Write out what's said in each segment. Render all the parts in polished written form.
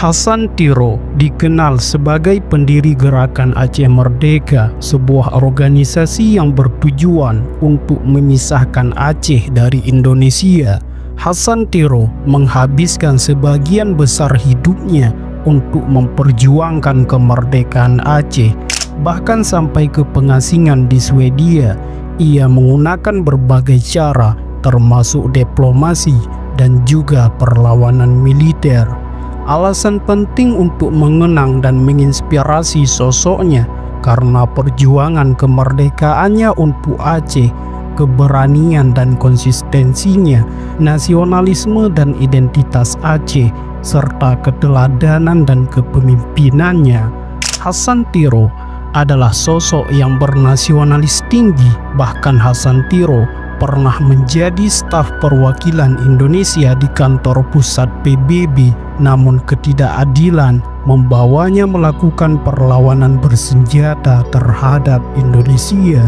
Hasan Tiro dikenal sebagai pendiri Gerakan Aceh Merdeka, sebuah organisasi yang bertujuan untuk memisahkan Aceh dari Indonesia. Hasan Tiro menghabiskan sebagian besar hidupnya untuk memperjuangkan kemerdekaan Aceh. Bahkan sampai ke pengasingan di Swedia, ia menggunakan berbagai cara, termasuk diplomasi dan juga perlawanan militer. Alasan penting untuk mengenang dan menginspirasi sosoknya karena perjuangan kemerdekaannya untuk Aceh, keberanian dan konsistensinya, nasionalisme dan identitas Aceh, serta keteladanan dan kepemimpinannya. Hasan Tiro adalah sosok yang bernasionalis tinggi. Bahkan Hasan Tiro pernah menjadi staf perwakilan Indonesia di kantor pusat PBB, namun ketidakadilan membawanya melakukan perlawanan bersenjata terhadap Indonesia.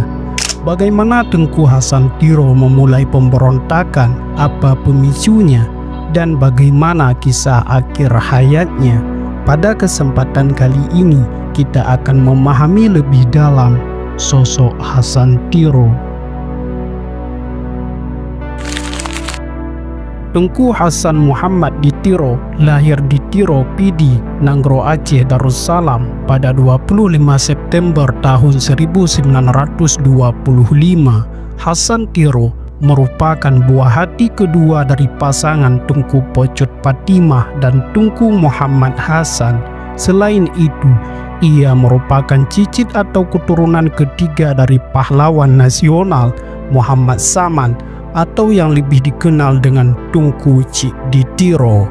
Bagaimana Tengku Hasan Tiro memulai pemberontakan, apa pemicunya, dan bagaimana kisah akhir hayatnya? Pada kesempatan kali ini, kita akan memahami lebih dalam sosok Hasan Tiro. Tengku Hasan Muhammad di Tiro lahir di Tiro Pidi, Nanggro Aceh Darussalam pada 25 September tahun 1925. Hasan Tiro merupakan buah hati kedua dari pasangan Tengku Pocot Patimah dan Tengku Muhammad Hasan. Selain itu, ia merupakan cicit atau keturunan ketiga dari pahlawan nasional Muhammad Saman, atau yang lebih dikenal dengan Tengku Cik di Tiro.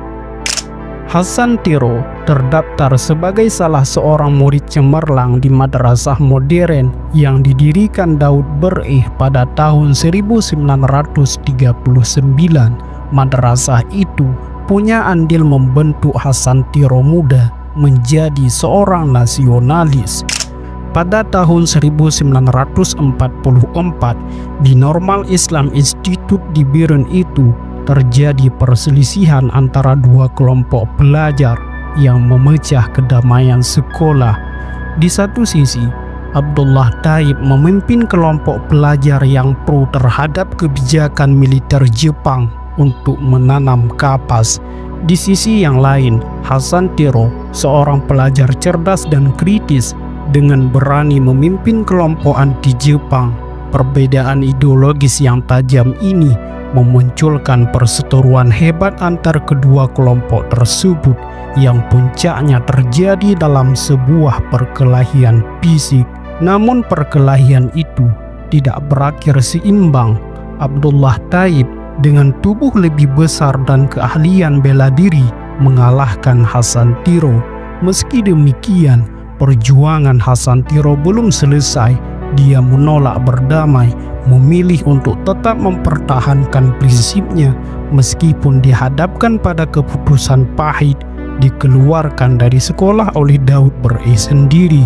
Hasan Tiro terdaftar sebagai salah seorang murid cemerlang di madrasah modern yang didirikan Daud Berih pada tahun 1939. Madrasah itu punya andil membentuk Hasan Tiro muda menjadi seorang nasionalis. Pada tahun 1944, di Normal Islam Institute di Biren itu terjadi perselisihan antara dua kelompok pelajar yang memecah kedamaian sekolah. Di satu sisi, Abdullah Taib memimpin kelompok pelajar yang pro terhadap kebijakan militer Jepang untuk menanam kapas. Di sisi yang lain, Hasan Tiro, seorang pelajar cerdas dan kritis, dengan berani memimpin kelompok anti-Jepang. Perbedaan ideologis yang tajam ini memunculkan perseteruan hebat antar kedua kelompok tersebut yang puncaknya terjadi dalam sebuah perkelahian fisik. Namun perkelahian itu tidak berakhir seimbang. Abdullah Taib dengan tubuh lebih besar dan keahlian bela diri mengalahkan Hasan Tiro. Meski demikian, perjuangan Hasan Tiro belum selesai. Dia menolak berdamai, memilih untuk tetap mempertahankan prinsipnya meskipun dihadapkan pada keputusan pahit, dikeluarkan dari sekolah oleh Daud Berih sendiri.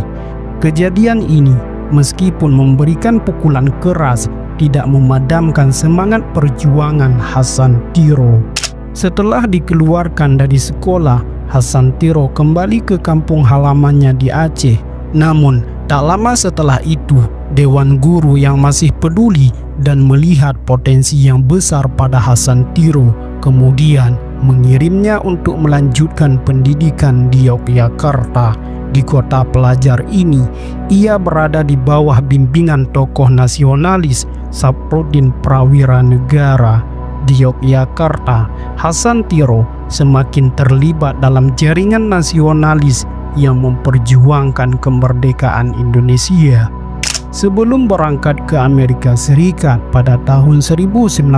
Kejadian ini meskipun memberikan pukulan keras, tidak memadamkan semangat perjuangan Hasan Tiro. Setelah dikeluarkan dari sekolah, Hasan Tiro kembali ke kampung halamannya di Aceh. Namun, tak lama setelah itu, Dewan Guru yang masih peduli dan melihat potensi yang besar pada Hasan Tiro kemudian mengirimnya untuk melanjutkan pendidikan di Yogyakarta. Di kota pelajar ini, ia berada di bawah bimbingan tokoh nasionalis Saprodin Prawira Negara. Di Yogyakarta, Hasan Tiro semakin terlibat dalam jaringan nasionalis yang memperjuangkan kemerdekaan Indonesia. Sebelum berangkat ke Amerika Serikat pada tahun 1950,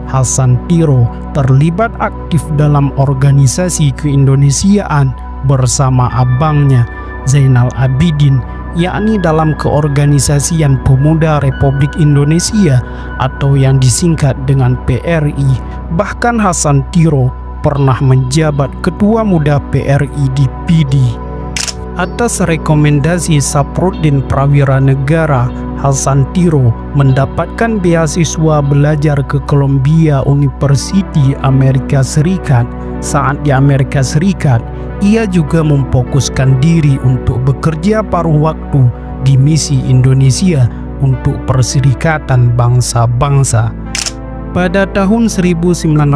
Hasan Tiro terlibat aktif dalam organisasi keindonesiaan bersama abangnya Zainal Abidin, yakni dalam Keorganisasian Pemuda Republik Indonesia atau yang disingkat dengan PRI. Bahkan Hasan Tiro pernah menjabat Ketua Muda PRI di Pidi. Atas rekomendasi Saprodin Prawira Negara, Hasan Tiro mendapatkan beasiswa belajar ke Columbia University Amerika Serikat. Saat di Amerika Serikat, ia juga memfokuskan diri untuk bekerja paruh waktu di misi Indonesia untuk Perserikatan Bangsa-Bangsa. Pada tahun 1950,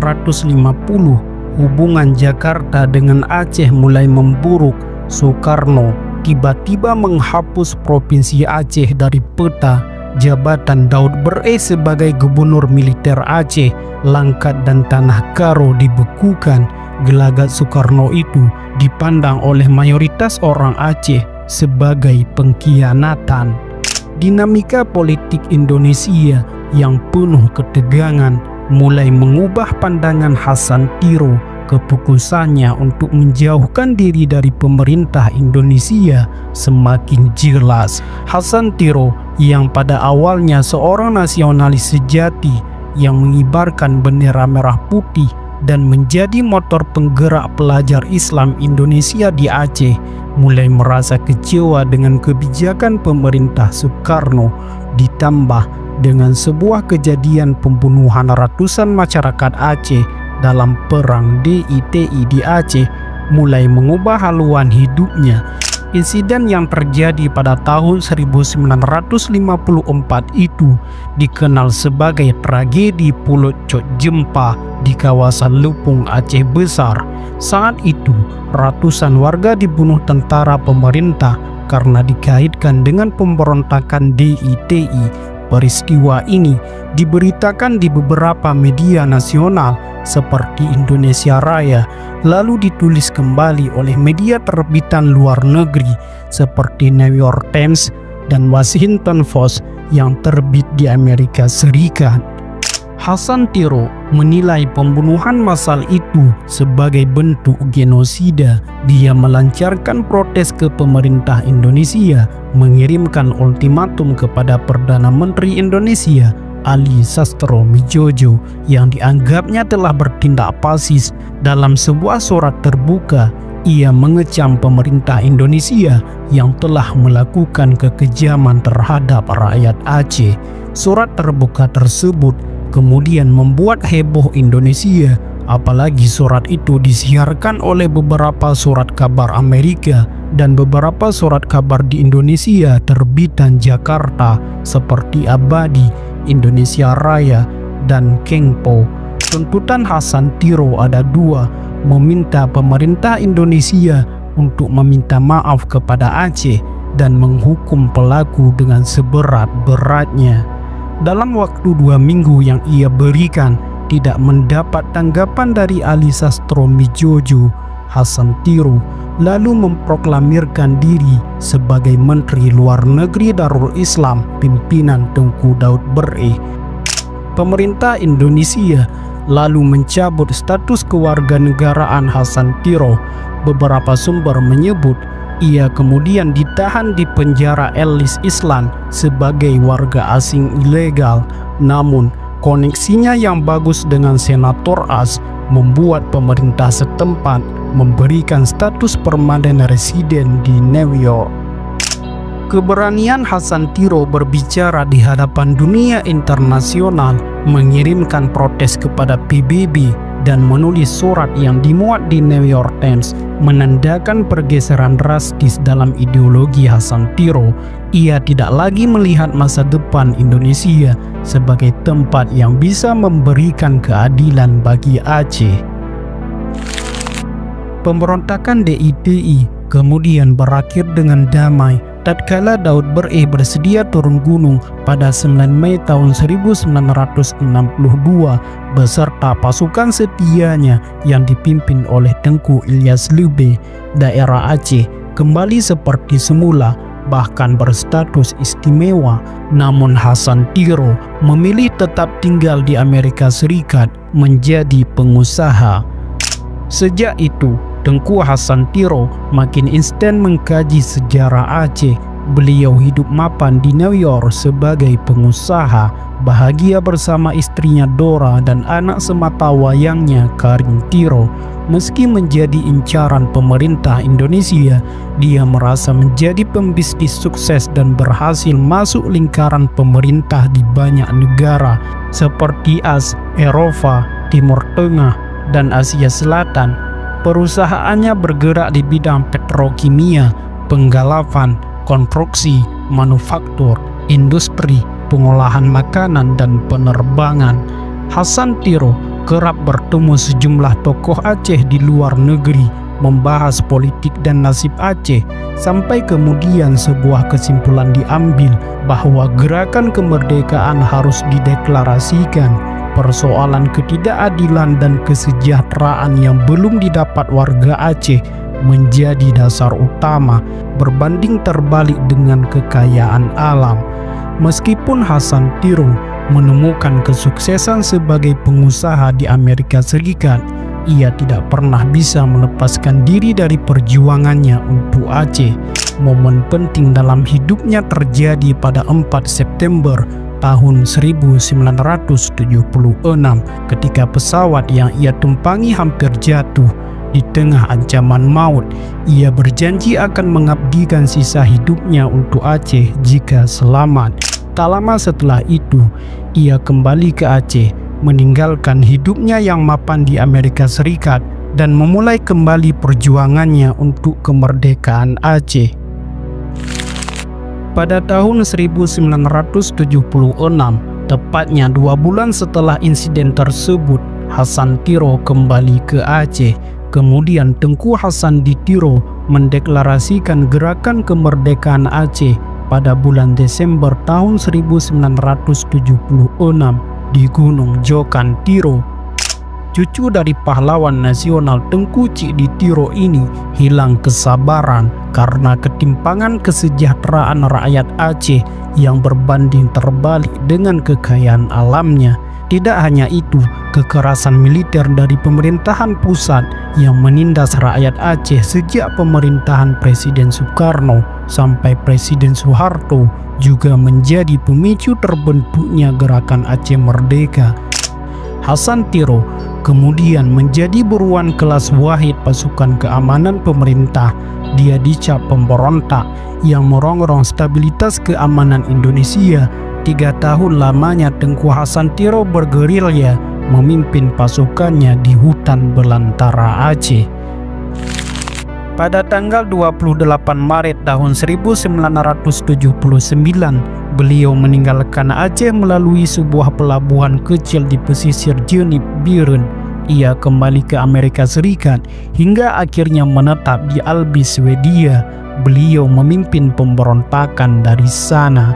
hubungan Jakarta dengan Aceh mulai memburuk. Soekarno tiba-tiba menghapus Provinsi Aceh dari peta. Jabatan Daud Bereh sebagai Gubernur Militer Aceh, Langkat dan Tanah Karo dibekukan. Gelagat Soekarno itu dipandang oleh mayoritas orang Aceh sebagai pengkhianatan. Dinamika politik Indonesia yang penuh ketegangan mulai mengubah pandangan Hasan Tiro. Keputusannya untuk menjauhkan diri dari pemerintah Indonesia semakin jelas. Hasan Tiro yang pada awalnya seorang nasionalis sejati yang mengibarkan bendera merah putih dan menjadi motor penggerak pelajar Islam Indonesia di Aceh, mulai merasa kecewa dengan kebijakan pemerintah Soekarno, ditambah dengan sebuah kejadian pembunuhan ratusan masyarakat Aceh dalam perang DITI di Aceh, mulai mengubah haluan hidupnya. Insiden yang terjadi pada tahun 1954 itu dikenal sebagai tragedi Pulut Cok Jempa di kawasan Lupung Aceh Besar. Saat itu, ratusan warga dibunuh tentara pemerintah karena dikaitkan dengan pemberontakan DITI. Peristiwa ini diberitakan di beberapa media nasional seperti Indonesia Raya, lalu ditulis kembali oleh media terbitan luar negeri seperti New York Times dan Washington Post yang terbit di Amerika Serikat. Hasan Tiro menilai pembunuhan massal itu sebagai bentuk genosida. Dia melancarkan protes ke pemerintah Indonesia, mengirimkan ultimatum kepada Perdana Menteri Indonesia Ali Sastro-Midjojo yang dianggapnya telah bertindak fasis. Dalam sebuah surat terbuka, ia mengecam pemerintah Indonesia yang telah melakukan kekejaman terhadap rakyat Aceh. Surat terbuka tersebut kemudian membuat heboh Indonesia, apalagi surat itu disiarkan oleh beberapa surat kabar Amerika dan beberapa surat kabar di Indonesia terbitan Jakarta seperti Abadi, Indonesia Raya, dan Kengpo. Tuntutan Hasan Tiro ada dua: meminta pemerintah Indonesia untuk meminta maaf kepada Aceh dan menghukum pelaku dengan seberat-beratnya. Dalam waktu 2 minggu yang ia berikan tidak mendapat tanggapan dari Ali Sastro-Midjojo, Hasan Tiro lalu memproklamirkan diri sebagai Menteri Luar Negeri Darul Islam pimpinan Tengku Daud Bereh. Pemerintah Indonesia lalu mencabut status kewarganegaraan Hasan Tiro. Beberapa sumber menyebut ia kemudian ditahan di penjara Ellis Island sebagai warga asing ilegal. Namun, koneksinya yang bagus dengan Senator As membuat pemerintah setempat memberikan status permanen residen di New York. Keberanian Hasan Tiro berbicara di hadapan dunia internasional, mengirimkan protes kepada PBB, dan menulis surat yang dimuat di New York Times menandakan pergeseran drastis dalam ideologi Hasan Tiro. Ia tidak lagi melihat masa depan Indonesia sebagai tempat yang bisa memberikan keadilan bagi Aceh. Pemberontakan DITI kemudian berakhir dengan damai tatkala Daud Bereh bersedia turun gunung pada 9 Mei tahun 1962 beserta pasukan setianya yang dipimpin oleh Tengku Ilyas Lube. Daerah Aceh kembali seperti semula, bahkan berstatus istimewa. Namun Hasan Tiro memilih tetap tinggal di Amerika Serikat menjadi pengusaha. Sejak itu, Tengku Hasan Tiro makin instan mengkaji sejarah Aceh. Beliau hidup mapan di New York sebagai pengusaha, bahagia bersama istrinya Dora dan anak sematawayangnya Karim Tiro. Meski menjadi incaran pemerintah Indonesia, dia merasa menjadi pembisnis sukses dan berhasil masuk lingkaran pemerintah di banyak negara seperti Eropa, Timur Tengah, dan Asia Selatan. Perusahaannya bergerak di bidang petrokimia, penggalapan, konstruksi, manufaktur, industri, pengolahan makanan, dan penerbangan. Hasan Tiro kerap bertemu sejumlah tokoh Aceh di luar negeri, membahas politik dan nasib Aceh, sampai kemudian sebuah kesimpulan diambil bahwa gerakan kemerdekaan harus dideklarasikan. Persoalan ketidakadilan dan kesejahteraan yang belum didapat warga Aceh menjadi dasar utama, berbanding terbalik dengan kekayaan alam. Meskipun Hasan Tiro menemukan kesuksesan sebagai pengusaha di Amerika Serikat, ia tidak pernah bisa melepaskan diri dari perjuangannya untuk Aceh. Momen penting dalam hidupnya terjadi pada 4 September tahun 1976 ketika pesawat yang ia tumpangi hampir jatuh. Di tengah ancaman maut, ia berjanji akan mengabdikan sisa hidupnya untuk Aceh jika selamat. Tak lama setelah itu, ia kembali ke Aceh, meninggalkan hidupnya yang mapan di Amerika Serikat dan memulai kembali perjuangannya untuk kemerdekaan Aceh. Pada tahun 1976, tepatnya 2 bulan setelah insiden tersebut, Hasan Tiro kembali ke Aceh. Kemudian Tengku Hasan Ditiro mendeklarasikan gerakan kemerdekaan Aceh pada bulan Desember tahun 1976 di Gunung Jokan Tiro. Cucu dari pahlawan nasional Tengku Cik Ditiro ini hilang kesabaran karena ketimpangan kesejahteraan rakyat Aceh yang berbanding terbalik dengan kekayaan alamnya. Tidak hanya itu, kekerasan militer dari pemerintahan pusat yang menindas rakyat Aceh sejak pemerintahan Presiden Soekarno sampai Presiden Soeharto juga menjadi pemicu terbentuknya gerakan Aceh Merdeka. Hasan Tiro kemudian menjadi buruan kelas wahid pasukan keamanan pemerintah. Dia dicap pemberontak yang merongrong stabilitas keamanan Indonesia. 3 tahun lamanya Tengku Hasan Tiro bergerilya memimpin pasukannya di hutan belantara Aceh. Pada tanggal 28 Maret tahun 1979, beliau meninggalkan Aceh melalui sebuah pelabuhan kecil di pesisir Jenib Biren. Ia kembali ke Amerika Serikat hingga akhirnya menetap di Albi, Swedia. Beliau memimpin pemberontakan dari sana.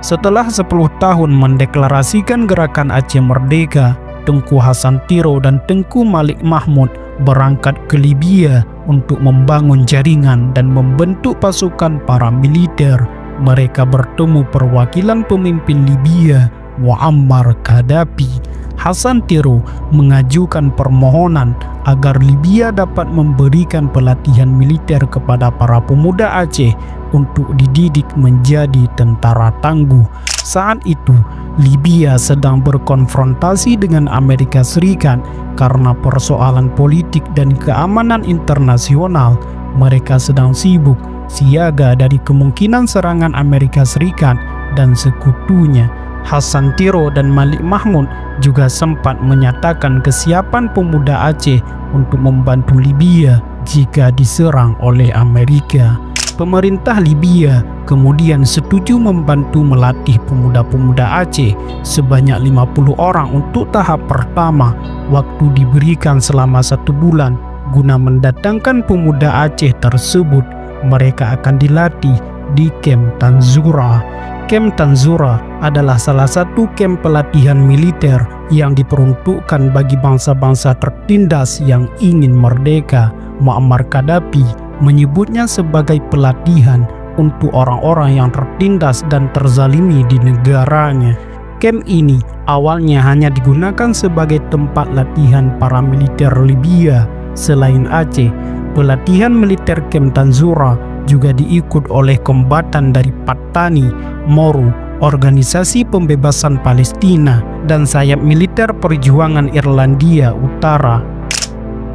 Setelah 10 tahun mendeklarasikan gerakan Aceh Merdeka, Tengku Hasan Tiro dan Tengku Malik Mahmud berangkat ke Libya untuk membangun jaringan dan membentuk pasukan paramiliter. Mereka bertemu perwakilan pemimpin Libya, Muammar Gaddafi. Hasan Tiro mengajukan permohonan agar Libya dapat memberikan pelatihan militer kepada para pemuda Aceh untuk dididik menjadi tentara tangguh. Saat itu, Libya sedang berkonfrontasi dengan Amerika Serikat karena persoalan politik dan keamanan internasional. Mereka sedang sibuk siaga dari kemungkinan serangan Amerika Serikat dan sekutunya. Hasan Tiro dan Malik Mahmud juga sempat menyatakan kesiapan pemuda Aceh untuk membantu Libya jika diserang oleh Amerika. Pemerintah Libya kemudian setuju membantu melatih pemuda-pemuda Aceh sebanyak 50 orang untuk tahap pertama. Waktu diberikan selama 1 bulan guna mendatangkan pemuda Aceh tersebut. Mereka akan dilatih di Kem Tanzura. Kem Tanzura adalah salah satu kem pelatihan militer yang diperuntukkan bagi bangsa-bangsa tertindas yang ingin merdeka. Muammar Gaddafi menyebutnya sebagai pelatihan untuk orang-orang yang tertindas dan terzalimi di negaranya. Kem ini awalnya hanya digunakan sebagai tempat latihan para militer Libya. Selain Aceh, pelatihan militer Kem Tanzura juga diikut oleh kombatan dari Patani, Moro, Organisasi Pembebasan Palestina, dan sayap militer perjuangan Irlandia Utara.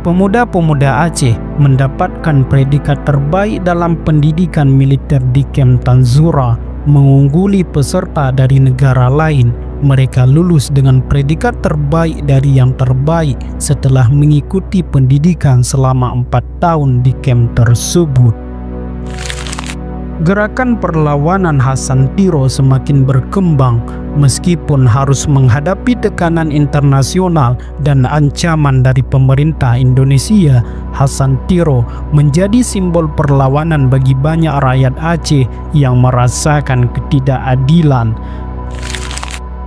Pemuda-pemuda Aceh mendapatkan predikat terbaik dalam pendidikan militer di Kem Tanzura, mengungguli peserta dari negara lain. mereka lulus dengan predikat terbaik dari yang terbaik setelah mengikuti pendidikan selama 4 tahun di kamp tersebut. Gerakan perlawanan Hasan Tiro semakin berkembang meskipun harus menghadapi tekanan internasional dan ancaman dari pemerintah Indonesia. Hasan Tiro menjadi simbol perlawanan bagi banyak rakyat Aceh yang merasakan ketidakadilan.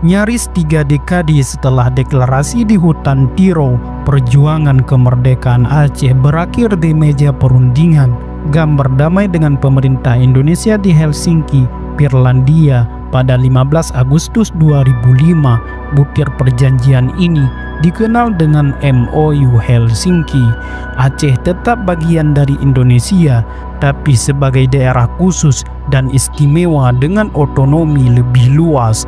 Nyaris 3 dekade setelah deklarasi di hutan Tiro, perjuangan kemerdekaan Aceh berakhir di meja perundingan. Gambar damai dengan pemerintah Indonesia di Helsinki, Finlandia pada 15 Agustus 2005. Butir perjanjian ini dikenal dengan MOU Helsinki. Aceh tetap bagian dari Indonesia, tapi sebagai daerah khusus dan istimewa dengan otonomi lebih luas.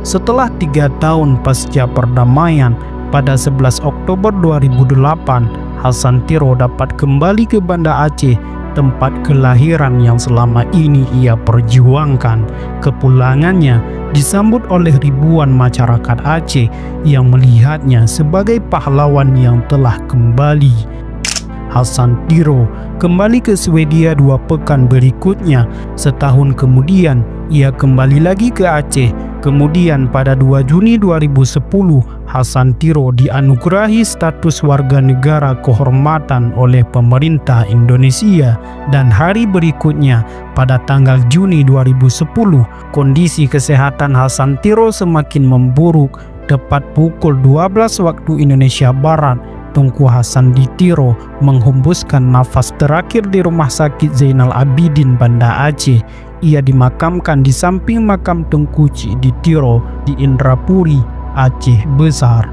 Setelah 3 tahun pasca perdamaian, pada 11 Oktober 2008, Hasan Tiro dapat kembali ke Banda Aceh, tempat kelahiran yang selama ini ia perjuangkan. Kepulangannya disambut oleh ribuan masyarakat Aceh yang melihatnya sebagai pahlawan yang telah kembali. Hasan Tiro kembali ke Swedia 2 pekan berikutnya. Setahun kemudian, ia kembali lagi ke Aceh. Kemudian pada 2 Juni 2010, Hasan Tiro dianugerahi status warga negara kehormatan oleh pemerintah Indonesia. Dan hari berikutnya, pada tanggal Juni 2010, kondisi kesehatan Hasan Tiro semakin memburuk. Tepat pukul 12 waktu Indonesia Barat, Tunku Hasan Tiro menghembuskan nafas terakhir di Rumah Sakit Zainal Abidin, Banda Aceh. Ia dimakamkan di samping makam Tengku Cik Tiro di Indrapuri, Aceh Besar.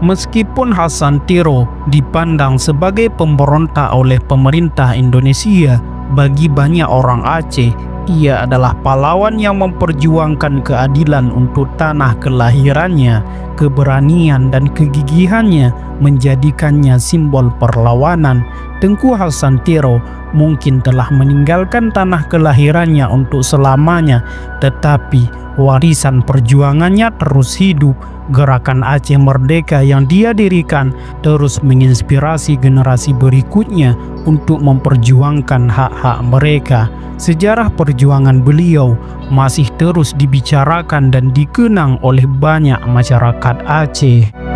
Meskipun Hasan Tiro dipandang sebagai pemberontak oleh pemerintah Indonesia, bagi banyak orang Aceh, ia adalah pahlawan yang memperjuangkan keadilan untuk tanah kelahirannya. Keberanian dan kegigihannya menjadikannya simbol perlawanan. Tengku Hasan Tiro mungkin telah meninggalkan tanah kelahirannya untuk selamanya, tetapi warisan perjuangannya terus hidup. Gerakan Aceh Merdeka yang dia dirikan terus menginspirasi generasi berikutnya untuk memperjuangkan hak-hak mereka. Sejarah perjuangan beliau masih terus dibicarakan dan dikenang oleh banyak masyarakat Aceh.